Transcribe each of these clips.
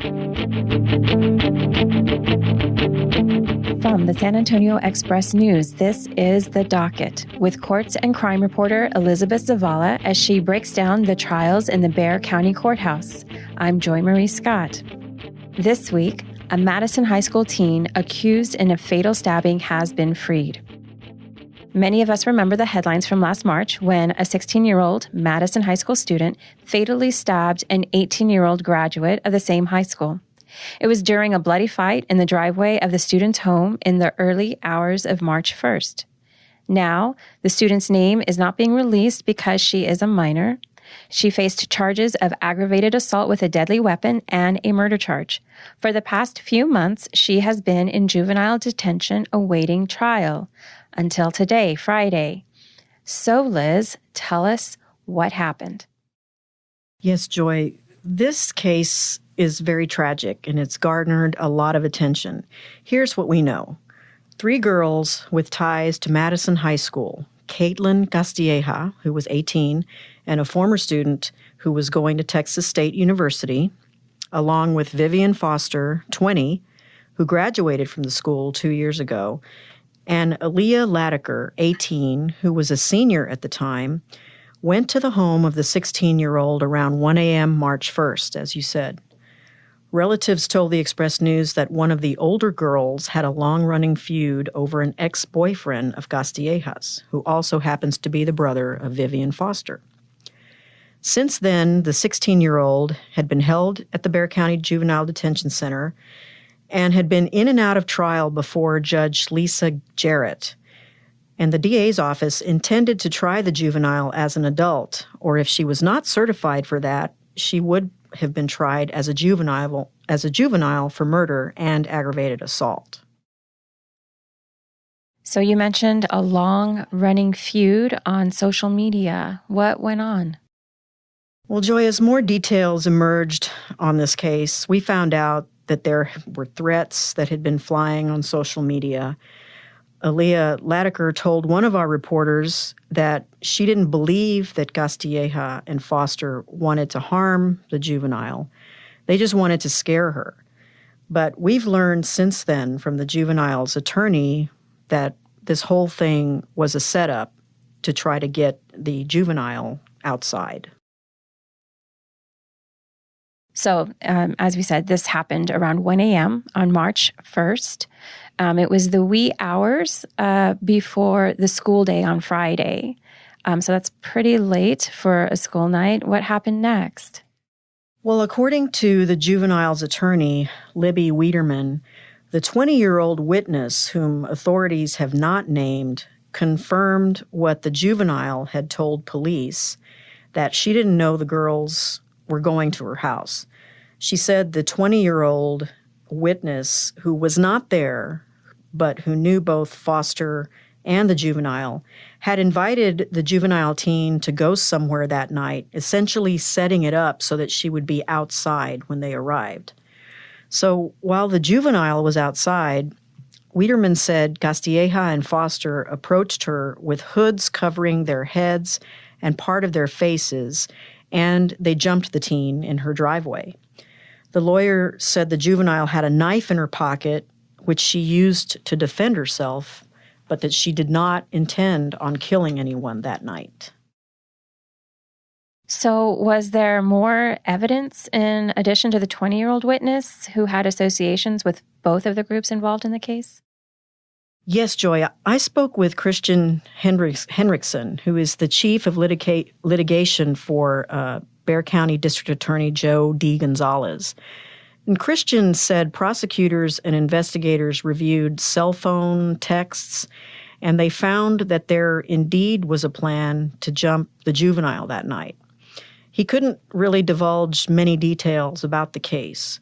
From the San Antonio Express News, this is The Docket with courts and crime reporter Elizabeth Zavala as she breaks down the trials in the Bexar County Courthouse. I'm Joy Marie Scott. This week, a Madison High School teen accused in a fatal stabbing has been freed. Many of us remember the headlines from last March when a 16-year-old Madison High School student fatally stabbed an 18-year-old graduate of the same high school. It was during a bloody fight in the driveway of the student's home in the early hours of March 1st. Now, the student's name is not being released because she is a minor. She faced charges of aggravated assault with a deadly weapon and a murder charge. For the past few months, she has been in juvenile detention awaiting trial until today, Friday. So, Liz, tell us what happened. Yes, Joy. This case is very tragic, and it's garnered a lot of attention. Here's what we know. 3 girls with ties to Madison High School, Caitlin Castilleja, who was 18, and a former student who was going to Texas State University, along with Vivian Foster, 20, who graduated from the school 2 years ago, and Aaliyah Latiker, 18, who was a senior at the time, went to the home of the 16-year-old around 1 a.m. March 1st, as you said. Relatives told the Express News that one of the older girls had a long-running feud over an ex-boyfriend of Castilleja's, who also happens to be the brother of Vivian Foster. Since then, the 16-year-old had been held at the Bexar County Juvenile Detention Center and had been in and out of trial before Judge Lisa Jarrett. And the DA's office intended to try the juvenile as an adult, or if she was not certified for that, she would have been tried as a juvenile for murder and aggravated assault. So you mentioned a long-running feud on social media. What went on? Well, Joy, as more details emerged on this case, we found out that there were threats that had been flying on social media. Aaliyah Latiker told one of our reporters that she didn't believe that Castilleja and Foster wanted to harm the juvenile. They just wanted to scare her. But we've learned since then from the juvenile's attorney that this whole thing was a setup to try to get the juvenile outside. So, as we said, this happened around 1 a.m. on March 1st. It was the wee hours before the school day on Friday. So that's pretty late for a school night. What happened next? Well, according to the juvenile's attorney, Libby Wiederman, the 20-year-old witness, whom authorities have not named, confirmed what the juvenile had told police, that she didn't know the girls were going to her house. She said the 20-year-old witness, who was not there, but who knew both Foster and the juvenile, had invited the juvenile teen to go somewhere that night, essentially setting it up so that she would be outside when they arrived. So while the juvenile was outside, Wiederman said Castilleja and Foster approached her with hoods covering their heads and part of their faces, and they jumped the teen in her driveway. The lawyer said the juvenile had a knife in her pocket, which she used to defend herself, but that she did not intend on killing anyone that night. So was there more evidence in addition to the 20-year-old witness who had associations with both of the groups involved in the case? Yes, Joy. I spoke with Christian Henriksen, who is the chief of litigation for Bexar County District Attorney Joe D. Gonzalez. And Christian said prosecutors and investigators reviewed cell phone texts, and they found that there indeed was a plan to jump the juvenile that night. He couldn't really divulge many details about the case,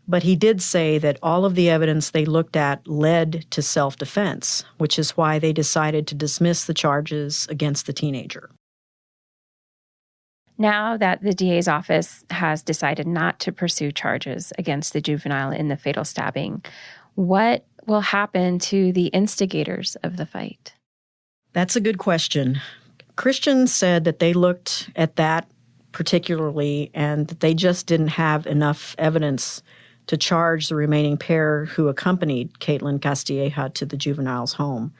but he did say that all of the evidence they looked at led to self-defense, which is why they decided to dismiss the charges against the teenager. Now that the DA's office has decided not to pursue charges against the juvenile in the fatal stabbing, what will happen to the instigators of the fight? That's a good question. Christian said that they looked at that particularly, and that they just didn't have enough evidence to charge the remaining pair who accompanied Caitlin Castilleja to the juvenile's home.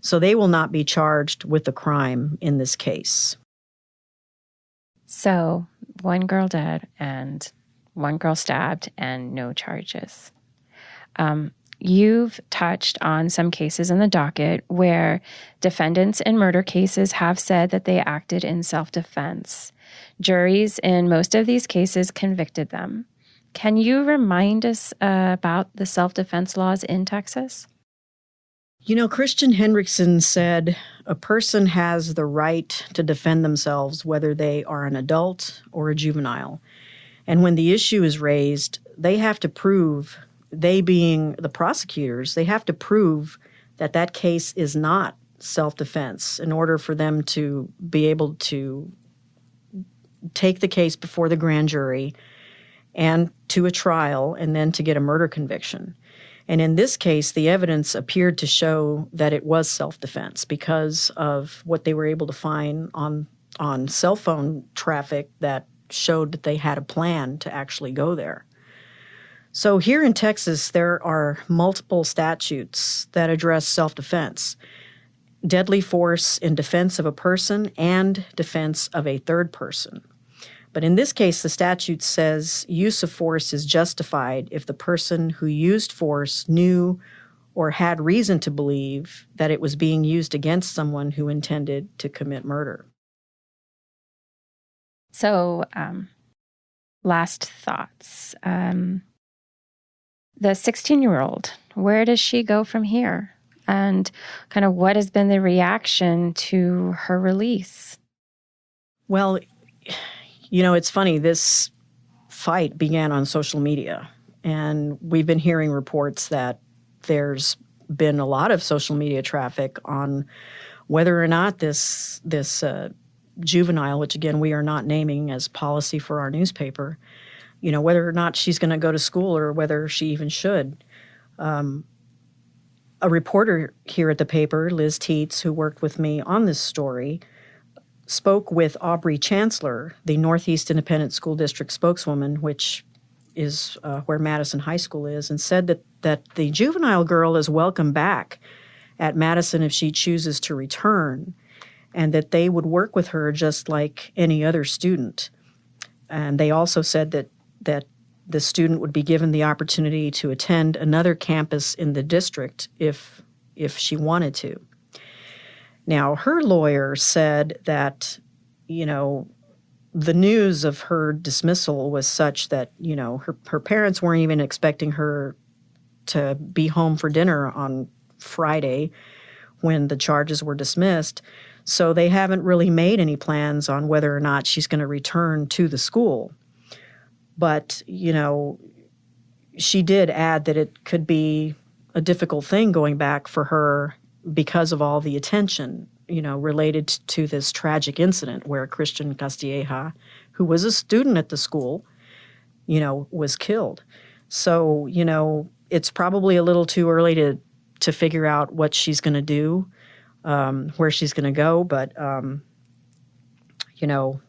So they will not be charged with the crime in this case. So, one girl dead and one girl stabbed and no charges. You've touched on some cases in the docket where defendants in murder cases have said that they acted in self-defense. Juries in most of these cases convicted them. Can you remind us about the self-defense laws in Texas? You know, Christian Hendrickson said a person has the right to defend themselves whether they are an adult or a juvenile. And when the issue is raised, they have to prove, they being the prosecutors, they have to prove that that case is not self-defense in order for them to be able to take the case before the grand jury and to a trial and then to get a murder conviction. And in this case, the evidence appeared to show that it was self-defense because of what they were able to find on cell phone traffic that showed that they had a plan to actually go there. So here in Texas, there are multiple statutes that address self-defense. Deadly force in defense of a person and defense of a third person. But in this case, the statute says use of force is justified if the person who used force knew or had reason to believe that it was being used against someone who intended to commit murder. So, last thoughts. The 16-year-old, where does she go from here? And kind of what has been the reaction to her release? Well, you know, it's funny. This fight began on social media, and we've been hearing reports that there's been a lot of social media traffic on whether or not this juvenile, which again we are not naming as policy for our newspaper, you know, whether or not she's going to go to school or whether she even should. A reporter here at the paper, Liz Teets, who worked with me on this story, spoke with Aubrey Chancellor, the Northeast Independent School District spokeswoman, which is where Madison High School is, and said that the juvenile girl is welcome back at Madison if she chooses to return, and that they would work with her just like any other student. And they also said that the student would be given the opportunity to attend another campus in the district if she wanted to. Now, her lawyer said that, you know, the news of her dismissal was such that, you know, her parents weren't even expecting her to be home for dinner on Friday when the charges were dismissed. So they haven't really made any plans on whether or not she's going to return to the school. But, you know, she did add that it could be a difficult thing going back for her because of all the attention, you know, related to this tragic incident where Christian Castilleja, who was a student at the school, you know, was killed. So, you know, it's probably a little too early to figure out what she's going to do, where she's going to go. But, you know,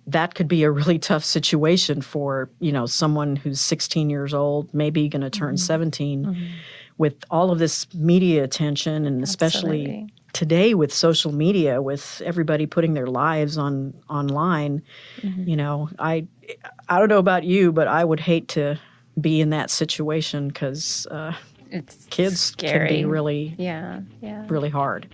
that could be a really tough situation for, you know, someone who's 16 years old, maybe going to turn 17, with all of this media attention, and especially today with social media, with everybody putting their lives online. You know, I don't know about you, but I would hate to be in that situation because it's kids scary. can be really, really hard.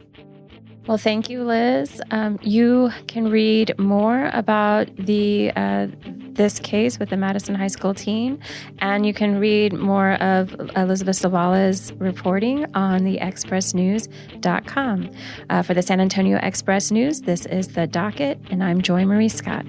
Well, thank you, Liz. You can read more about this case with the Madison High School teen, and you can read more of Elizabeth Zavala's reporting on the expressnews.com. For the San Antonio Express News, this is The Docket, and I'm Joy Marie Scott.